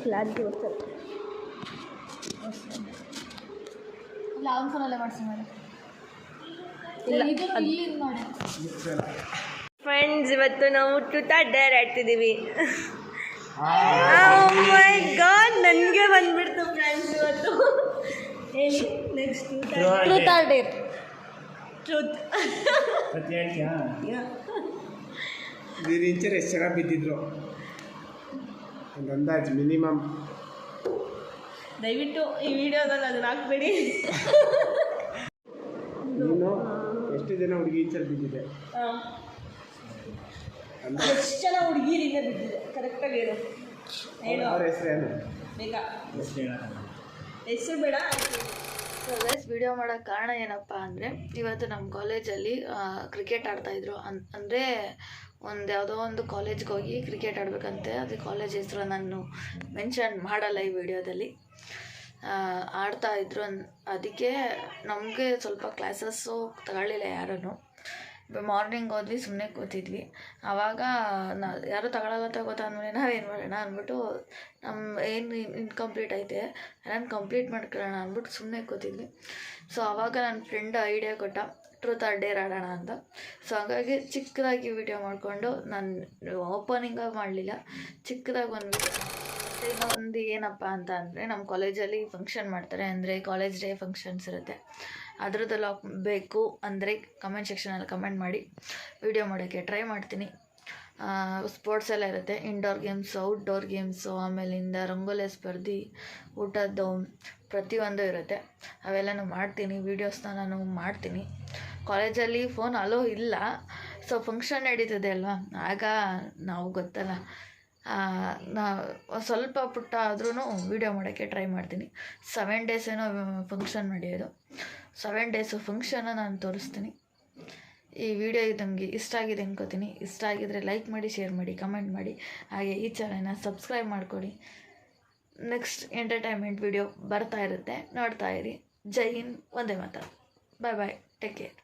Clarity ಬರ್ತದೆ. Long ಫೋನಲ್ಲೇ ಮಾಡ್ತೀನಿ ಮೇಲೆ ಫ್ರೆಂಡ್ಸ್, ಇವತ್ತು ನಾವು ಟ್ರೂತ್ ಆರ್ ಡೇರ್ ಆಡ್ತಿದ್ದೀವಿ. ಮೈ ಗಾಡ್, ನನಗೆ ಬಂದ್ಬಿಡ್ತು ಫ್ರೆಂಡ್ಸ್ ಇವತ್ತು. ಹೇಳಿ next truth or dare. Truth ನೀರಿಂಚರ್ ಎಷ್ಟು ಜನ ಬಿದ್ದಿದ್ರು ಒಂದು ಅಂದಾಜು ಮಿನಿಮಮ್. ದಯವಿಟ್ಟು ಈ ವಿಡಿಯೋದಲ್ಲಿ ಅದನ್ನ ಹಾಕ್ಬೇಡಿ. ನೀನು ಎಷ್ಟು ಜನ ಹುಡುಗಿ ಈಚರ್ ಬಿದ್ದಿದೆ? ಎಷ್ಟು ಜನ ಹುಡುಗಿರಿಂದ ಬಿದ್ದಿದೆ ಕರೆಕ್ಟಾಗಿ ಹೇಳು. ಅವ್ರ ಹೆಸರೇನು? ಬೇಕಾ ಹೆಸರು ಬೇಡ. ವಿಡಿಯೋ ಮಾಡೋಕ್ಕೆ ಕಾರಣ ಏನಪ್ಪ ಅಂದರೆ, ಇವತ್ತು ನಮ್ಮ ಕಾಲೇಜಲ್ಲಿ ಕ್ರಿಕೆಟ್ ಆಡ್ತಾಯಿದ್ರು. ಅಂದರೆ ಯಾವುದೋ ಒಂದು ಕಾಲೇಜ್ಗೆ ಹೋಗಿ ಕ್ರಿಕೆಟ್ ಆಡಬೇಕಂತೆ. ಅದು ಕಾಲೇಜ್ ಹೆಸರು ನಾನು ಮೆನ್ಷನ್ ಮಾಡಲ್ಲ ಈ ವಿಡಿಯೋದಲ್ಲಿ. ಆಡ್ತಾಯಿದ್ರು. ಅದಕ್ಕೆ ನಮಗೆ ಸ್ವಲ್ಪ ಕ್ಲಾಸಸ್ಸು ತಗೊಳ್ಳಿಲ್ಲ ಯಾರೂ. ಮಾರ್ನಿಂಗ್ ಹೋದ್ವಿ, ಸುಮ್ಮನೆ ಕೂತಿದ್ವಿ. ಆವಾಗ ಯಾರೂ ತಗೊಳ್ಳಲ್ಲ ಅಂತ ಗೊತ್ತಾದ್ಮೇಲೆ ನಾವೇನು ಮಾಡೋಣ ಅಂದ್ಬಿಟ್ಟು ಏನು ಇನ್ಕಂಪ್ಲೀಟ್ ಐತೆ ನಾನು ಕಂಪ್ಲೀಟ್ ಮಾಡ್ಕೊಳ್ಳೋಣ ಅಂದ್ಬಿಟ್ಟು ಸುಮ್ಮನೆ ಕೂತಿದ್ವಿ. ಸೊ ಆವಾಗ ನನ್ನ ಫ್ರೆಂಡ್ ಐಡಿಯಾ ಕೊಟ್ಟ, ಟ್ರೂತ್ ಆರ್ ಡೇರ್ ಆಡೋಣ ಅಂತ. ಸೊ ಹಾಗಾಗಿ ಚಿಕ್ಕದಾಗಿ ವಿಡಿಯೋ ಮಾಡಿಕೊಂಡು, ನಾನು ಓಪನಿಂಗಾಗಿ ಮಾಡಲಿಲ್ಲ, ಚಿಕ್ಕದಾಗಿ ಒಂದು ಇನ್ನೊಂದು ಏನಪ್ಪ ಅಂತ ಅಂದರೆ, ನಮ್ಮ ಕಾಲೇಜಲ್ಲಿ ಫಂಕ್ಷನ್ ಮಾಡ್ತಾರೆ. ಅಂದರೆ ಕಾಲೇಜ್ ಡೇ ಫಂಕ್ಷನ್ಸ್ ಇರುತ್ತೆ. ಅದರದ್ದೆಲ್ಲ ಬೇಕು ಅಂದರೆ ಕಮೆಂಟ್ ಸೆಕ್ಷನಲ್ಲಿ ಕಮೆಂಟ್ ಮಾಡಿ, ವಿಡಿಯೋ ಮಾಡೋಕ್ಕೆ ಟ್ರೈ ಮಾಡ್ತೀನಿ. ಸ್ಪೋರ್ಟ್ಸ್ ಎಲ್ಲ ಇರುತ್ತೆ, ಇಂಡೋರ್ ಗೇಮ್ಸು, ಔಟ್ಡೋರ್ ಗೇಮ್ಸು, ಆಮೇಲಿಂದ ರಂಗೋಲಿ ಸ್ಪರ್ಧೆ, ಊಟದ್ದು ಪ್ರತಿಯೊಂದು ಇರುತ್ತೆ. ಅವೆಲ್ಲನೂ ಮಾಡ್ತೀನಿ, ವೀಡಿಯೋಸ್ನ ನಾನು ಮಾಡ್ತೀನಿ. ಕಾಲೇಜಲ್ಲಿ ಫೋನ್ ಅಲೋ ಇಲ್ಲ. ಸೊ ಫಂಕ್ಷನ್ ನಡೀತದೆ ಅಲ್ವಾ, ಆಗ ನಾವು ಗೊತ್ತಲ್ಲ, ಸ್ವಲ್ಪ ಪುಟ್ಟ ಆದ್ರೂ ವೀಡಿಯೋ ಮಾಡೋಕ್ಕೆ ಟ್ರೈ ಮಾಡ್ತೀನಿ. 7 days ಏನೋ ಫಂಕ್ಷನ್ ನಡೆಯೋದು. 7 days ಫಂಕ್ಷನ್ನ ನಾನು ತೋರಿಸ್ತೀನಿ. ಈ ವಿಡಿಯೋ ನಮಗೆ ಇಷ್ಟ ಆಗಿದೆ ಅನ್ಕೋತೀನಿ. ಇಷ್ಟ ಆಗಿದರೆ ಲೈಕ್ ಮಾಡಿ, ಶೇರ್ ಮಾಡಿ, ಕಮೆಂಟ್ ಮಾಡಿ. ಹಾಗೆ ಈ ಚಾನಲ್ನ ಸಬ್ಸ್ಕ್ರೈಬ್ ಮಾಡ್ಕೊಳ್ಳಿ. ನೆಕ್ಸ್ಟ್ ಎಂಟರ್ಟೈನ್ಮೆಂಟ್ ವಿಡಿಯೋ ಬರ್ತಾ ಇರುತ್ತೆ, ನೋಡ್ತಾ ಇರಿ. ಜೈ ಹಿಂದ್, ಒಂದೇ ಮಾತು. ಬಾಯ್ ಬಾಯ್, ಟೇಕ್ ಕೇರ್.